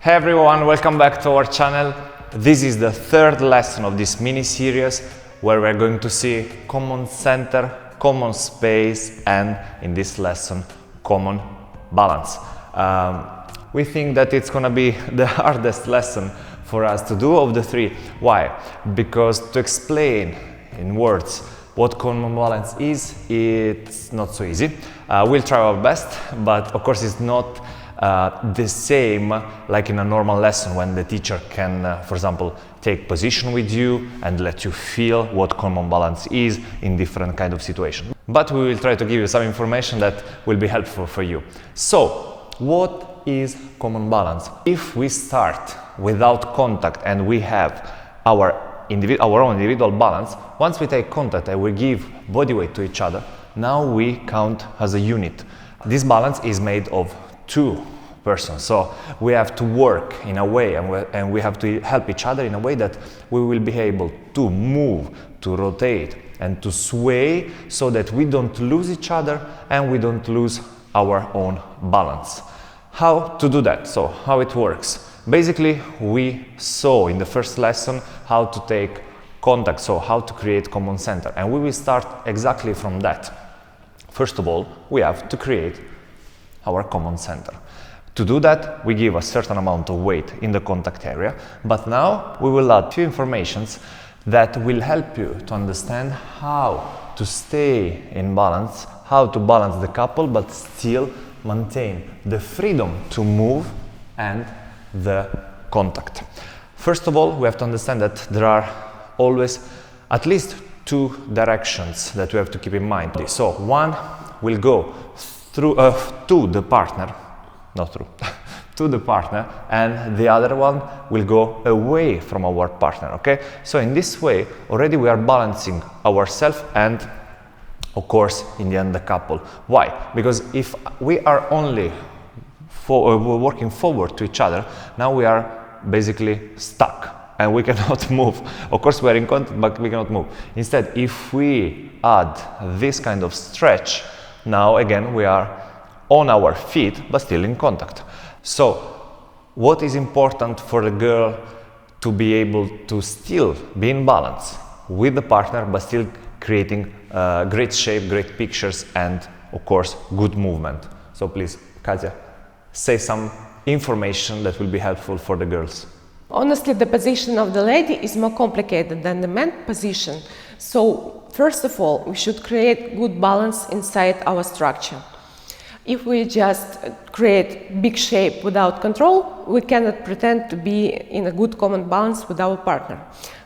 Hey everyone, welcome back to our channel. This is the third lesson of this mini-series where we're going to see common center, common space, and in this lesson, common balance. We think that it's gonna be the hardest lesson for us to do of the three. Why? Because to explain in words what common balance is, it's not so easy. We'll try our best, but of course it's not the same like in a normal lesson when the teacher can, for example, take position with you and let you feel what common balance is in different kind of situations. But we will try to give you some information that will be helpful for you. So, what is common balance? If we start without contact and we have our own individual balance, once we take contact and we give body weight to each other, now we count as a unit. This balance is made of two persons, so we have to work in a way and we have to help each other in a way that we will be able to move, to rotate and to sway so that we don't lose each other and we don't lose our own balance. How to do that? So how it works? Basically, we saw in the first lesson how to take contact, so how to create common center, and we will start exactly from that. First of all, we have to create our common center. To do that, we give a certain amount of weight in the contact area, but now we will add few informations that will help you to understand how to stay in balance, how to balance the couple, but still maintain the freedom to move and the contact. First of all, we have to understand that there are always at least two directions that we have to keep in mind. So one will go through to the partner, not through, to the partner, and the other one will go away from our partner, okay? So in this way, already we are balancing ourselves and, of course, in the end, the couple. Why? Because if we are only working forward to each other, now we are basically stuck and we cannot move. Of course, we are in contact, but we cannot move. Instead, if we add this kind of stretch, now again we are on our feet but still in contact. So what is important for the girl to be able to still be in balance with the partner but still creating great shape, great pictures, and of course good movement? So please, Katya, say some information that will be helpful for the girls. Honestly, the position of the lady is more complicated than the man position. So first of all, we should create good balance inside our structure. If we just create big shape without control, we cannot pretend to be in a good common balance with our partner.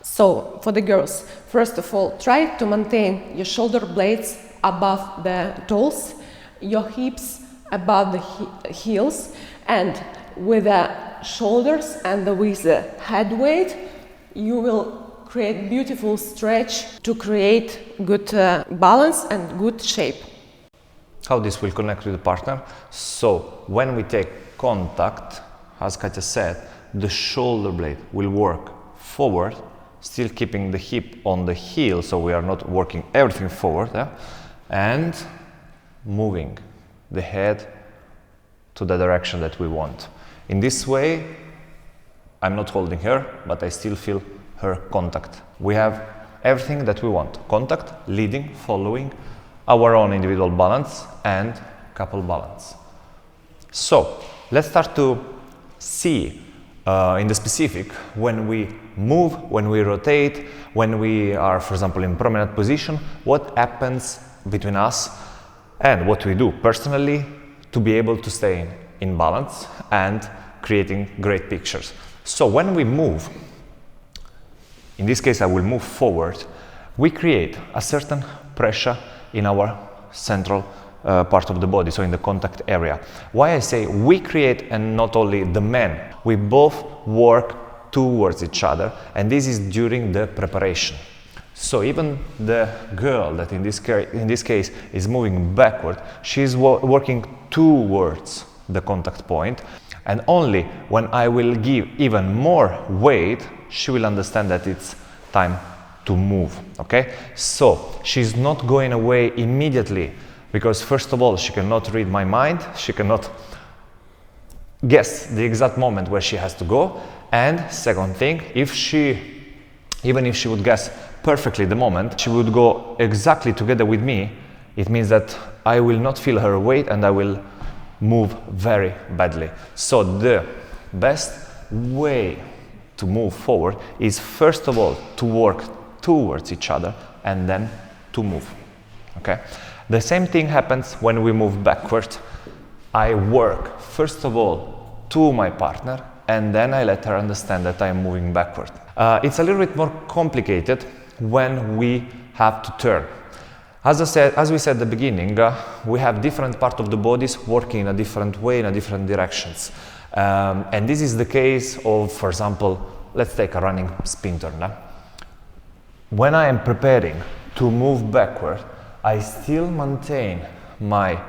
So for the girls, first of all, try to maintain your shoulder blades above the toes, your hips above the heels, and with the shoulders and with the head weight, you will create beautiful stretch to create good balance and good shape. How this will connect with the partner? So when we take contact, as Katya said, the shoulder blade will work forward, still keeping the hip on the heel, so we are not working everything forward, and moving the head to the direction that we want. In this way, I'm not holding her, but I still feel her contact. We have everything that we want: contact, leading, following, our own individual balance, and couple balance. So let's start to see in the specific when we move, when we rotate, when we are, for example, in promenade position, what happens between us and what we do personally to be able to stay in balance and creating great pictures. So when we move, in this case I will move forward, we create a certain pressure in our central part of the body, so in the contact area. Why I say we create and not only the men, we both work towards each other, and this is during the preparation. So even the girl that in this case is moving backward, she's working towards the contact point, and only when I will give even more weight, she will understand that it's time to move, okay? So she's not going away immediately, because first of all, she cannot read my mind, she cannot guess the exact moment where she has to go. And second thing, even if she would guess perfectly the moment, she would go exactly together with me. It means that I will not feel her weight and I will move very badly. So the best way to move forward is first of all to work towards each other and then to move. Okay? The same thing happens when we move backward. I work first of all to my partner and then I let her understand that I am moving backward. It's a little bit more complicated when we have to turn. As we said at the beginning, we have different parts of the bodies working in a different way, in a different directions. And this is the case of, for example, let's take a running spin turn. When I am preparing to move backward, I still maintain my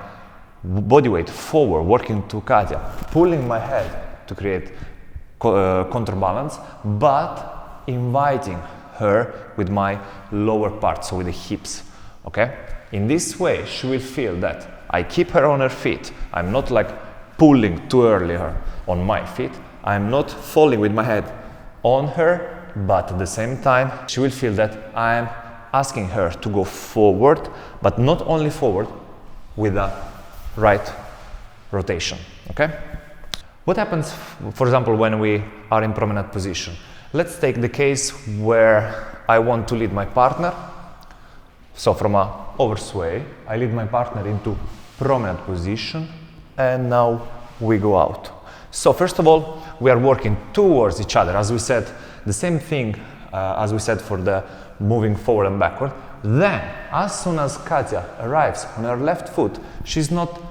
body weight forward, working to Katya, pulling my head to create counterbalance, but inviting her with my lower part, so with the hips. Okay? In this way, she will feel that I keep her on her feet. I'm not like pulling too early her on my feet. I'm not falling with my head on her, but at the same time, she will feel that I'm asking her to go forward, but not only forward, with a right rotation. Okay? What happens, for example, when we are in promenade position? Let's take the case where I want to lead my partner. So from a oversway, I lead my partner into promenade position, and now we go out. So first of all, we are working towards each other, as we said, the same thing as we said for the moving forward and backward. Then, as soon as Katya arrives on her left foot, she's not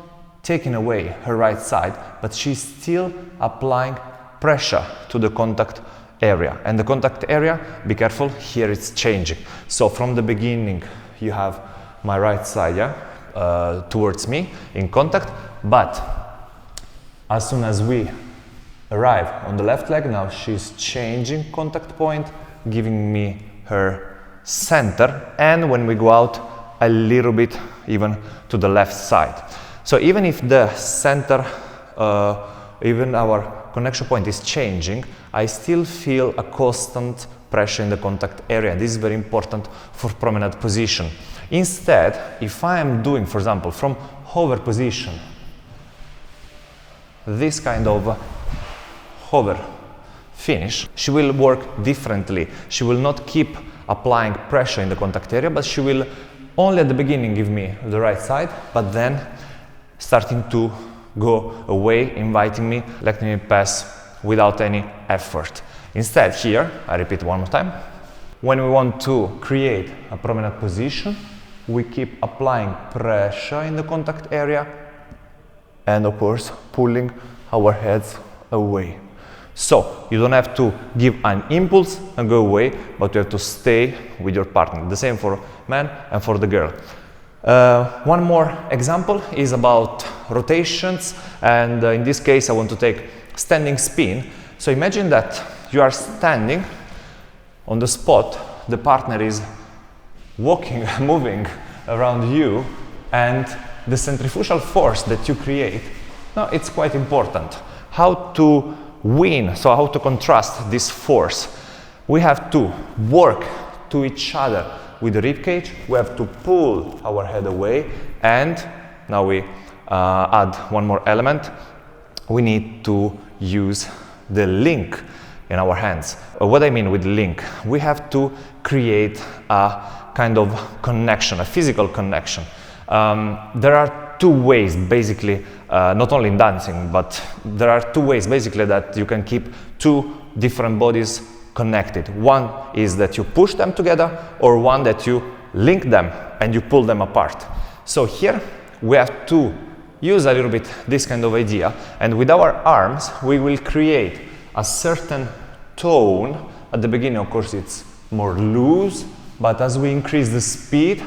taking away her right side, but she's still applying pressure to the contact area. And the contact area, be careful, here it's changing. So from the beginning, you have my right side, towards me in contact, but as soon as we arrive on the left leg, now she's changing contact point, giving me her center, and when we go out, a little bit even to the left side. So even if the center, even our connection point is changing, I still feel a constant pressure in the contact area. This is very important for promenade position. Instead, if I am doing, for example, from hover position, this kind of hover finish, she will work differently. She will not keep applying pressure in the contact area, but she will only at the beginning give me the right side, but then starting to go away, inviting me, letting me pass without any effort. Instead, here, I repeat one more time, when we want to create a promenade position, we keep applying pressure in the contact area and, of course, pulling our heads away. So, you don't have to give an impulse and go away, but you have to stay with your partner. The same for man and for the girl. One more example is about rotations, and in this case I want to take standing spin. So imagine that you are standing on the spot, the partner is walking, moving around you, and the centrifugal force that you create, now it's quite important. How to win, so how to contrast this force? We have to work to each other with the rib cage, we have to pull our head away, and now we add one more element. We need to use the link in our hands. What I mean with link, we have to create a kind of connection, a physical connection. There are two ways basically, not only in dancing, but there are two ways basically that you can keep two different bodies connected. One is that you push them together, or one that you link them and you pull them apart. So here we have to use a little bit this kind of idea, and with our arms we will create a certain tone. At the beginning, of course, it's more loose, but as we increase the speed,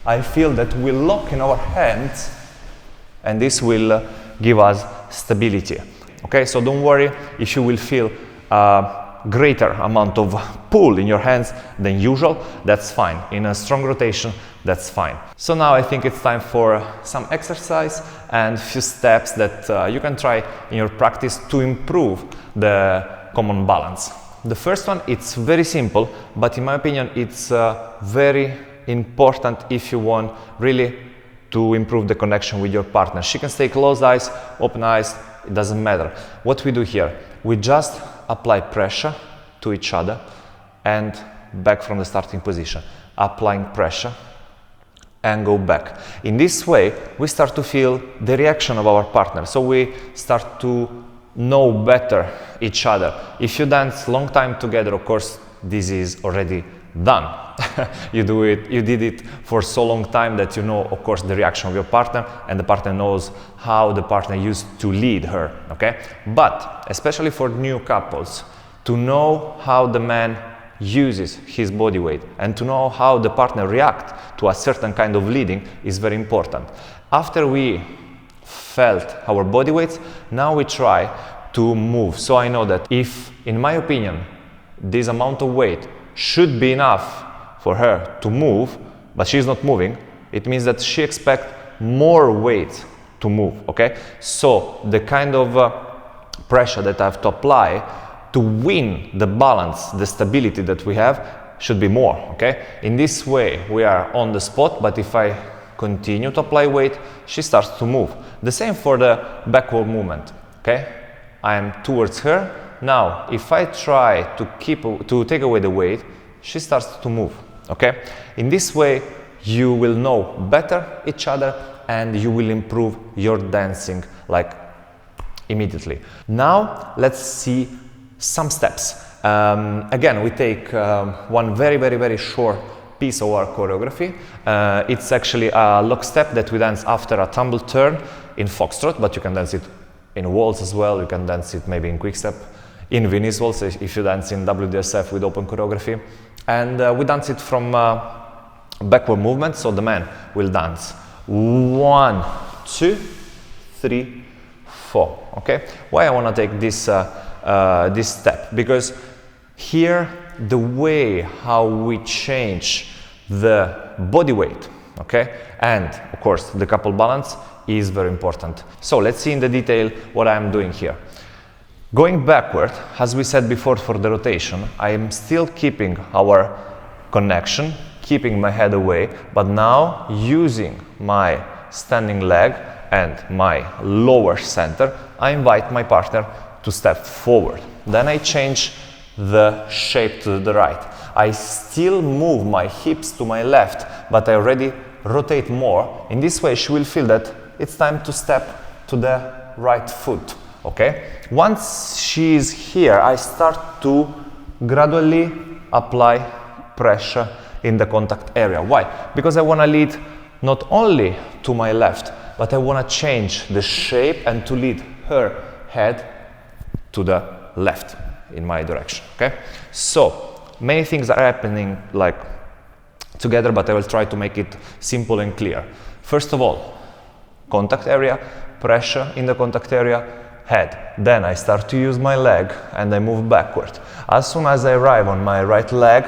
I feel that we lock in our hands, and this will give us stability. Okay, so don't worry if you will feel greater amount of pull in your hands than usual, that's fine. In a strong rotation, that's fine. So now I think it's time for some exercise and few steps that you can try in your practice to improve the common balance. The first one, it's very simple, but in my opinion, it's very important if you want really to improve the connection with your partner. She can stay closed eyes, open eyes, it doesn't matter. What we do here, we just apply pressure to each other and back from the starting position. Applying pressure and go back. In this way, we start to feel the reaction of our partner. So we start to know better each other. If you dance long time together, of course, this is already done. You did it for so long time that you know, of course, the reaction of your partner, and the partner knows how the partner used to lead her, okay? But especially for new couples, to know how the man uses his body weight and to know how the partner reacts to a certain kind of leading is very important. After we felt our body weights, now we try to move. So I know that if, in my opinion, this amount of weight should be enough for her to move, but she's not moving, it means that she expects more weight to move, okay? So the kind of pressure that I have to apply to win the balance, the stability that we have, should be more, okay? In this way, we are on the spot, but if I continue to apply weight, she starts to move. The same for the backward movement, okay? I am towards her. Now, if I try to take away the weight, she starts to move, okay? In this way, you will know better each other and you will improve your dancing like immediately. Now, let's see some steps. Again, we take one very short piece of our choreography. It's actually a lock step that we dance after a tumble turn in foxtrot, but you can dance it in waltz as well. You can dance it maybe in quick step, in Venice waltz if you dance in WDSF with open choreography. And we dance it from backward movement, so the man will dance 1, 2, 3, 4. Okay? Why I want to take this step? Because here the way how we change the body weight, okay, and of course the couple balance is very important. So let's see in the detail what I am doing here. Going backward, as we said before for the rotation, I am still keeping our connection, keeping my head away, but now using my standing leg and my lower center, I invite my partner to step forward. Then I change the shape to the right. I still move my hips to my left, but I already rotate more. In this way, she will feel that it's time to step to the right foot. Okay? Once she is here, I start to gradually apply pressure in the contact area. Why? Because I want to lead not only to my left, but I want to change the shape and to lead her head to the left in my direction. Okay? So many things are happening like together, but I will try to make it simple and clear. First of all, contact area, pressure in the contact area, head. Then I start to use my leg and I move backward. As soon as I arrive on my right leg,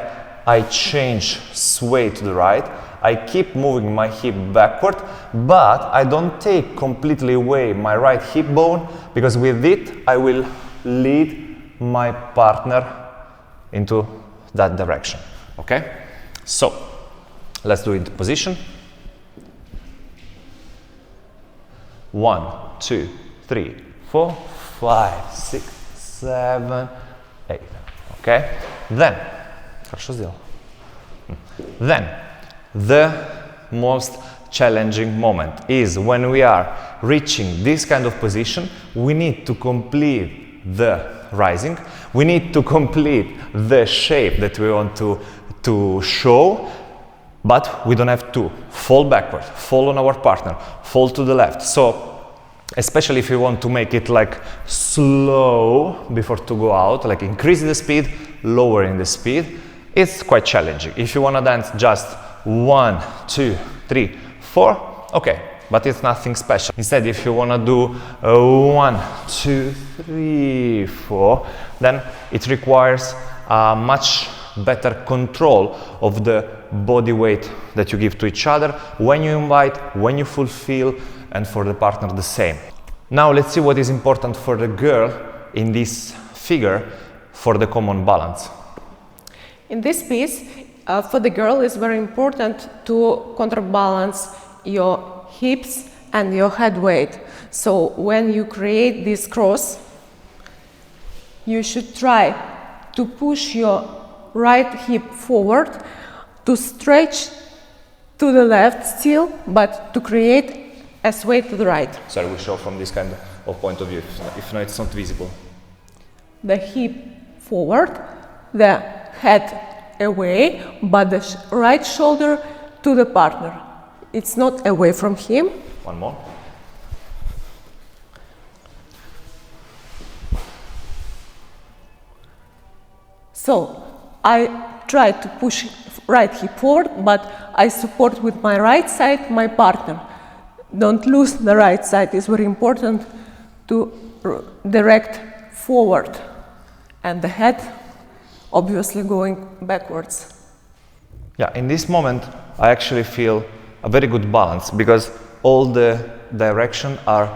I change sway to the right. I keep moving my hip backward, but I don't take completely away my right hip bone, because with it I will lead my partner into that direction. Okay? So let's do it in position. 1, 2, 3, 4, 5, 6, 7, 8. Okay? Then the most challenging moment is when we are reaching this kind of position. We need to complete the rising. We need to complete the shape that we want to show, but we don't have to fall backward, fall on our partner, fall to the left. So especially if you want to make it like slow before to go out, like increasing the speed, lowering the speed, it's quite challenging. If you want to dance just 1, 2, 3, 4, okay, but it's nothing special. Instead, if you want to do 1, 2, 3, 4, then it requires much better control of the body weight that you give to each other, when you invite, when you fulfill, and for the partner the same. Now let's see what is important for the girl in this figure for the common balance. In this piece, for the girl it's very important to counterbalance your hips and your head weight. So when you create this cross, you should try to push your right hip forward, to stretch to the left still, but to create a sway to the right. Sorry, we show from this kind of point of view, if not, it's not visible. The hip forward, the head away, but the right shoulder to the partner. It's not away from him. One more. So I try to push right hip forward, but I support with my right side my partner. Don't lose the right side. It's very important to direct forward, and the head obviously going backwards. Yeah, in this moment I actually feel a very good balance, because all the direction are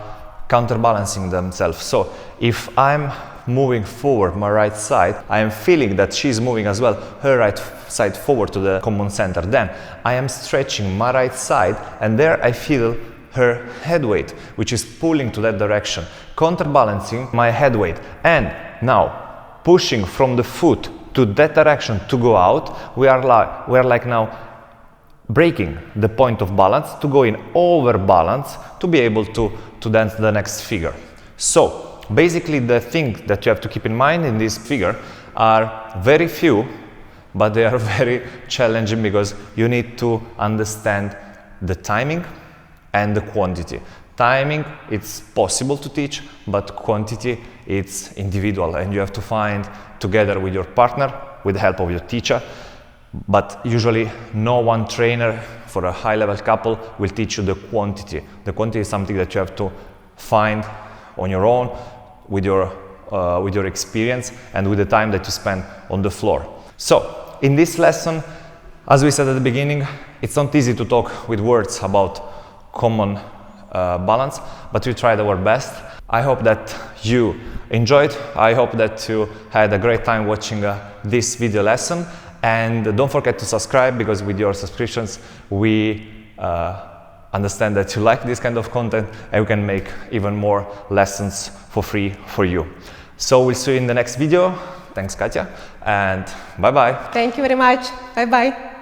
counterbalancing themselves. So if I'm moving forward my right side, I am feeling that she's moving as well her right side forward to the common center. Then I am stretching my right side, and there I feel her head weight, which is pulling to that direction, counterbalancing my head weight. And now pushing from the foot to that direction to go out, we are like now breaking the point of balance to go in over balance to be able to dance the next figure. So basically the thing that you have to keep in mind in this figure are very few, but they are very challenging, because you need to understand the timing and the quantity. Timing, it's possible to teach, but quantity, it's individual, and you have to find together with your partner, with the help of your teacher. But usually no one trainer for a high-level couple will teach you the quantity. The quantity is something that you have to find on your own, with your experience and with the time that you spend on the floor. So in this lesson, as we said at the beginning, it's not easy to talk with words about common balance, but we tried our best. I hope that you enjoyed. I hope that you had a great time watching this video lesson, and don't forget to subscribe, because with your subscriptions we understand that you like this kind of content, and we can make even more lessons for free for you. So we'll see you in the next video. Thanks, Katya, and bye bye. Thank you very much. Bye bye.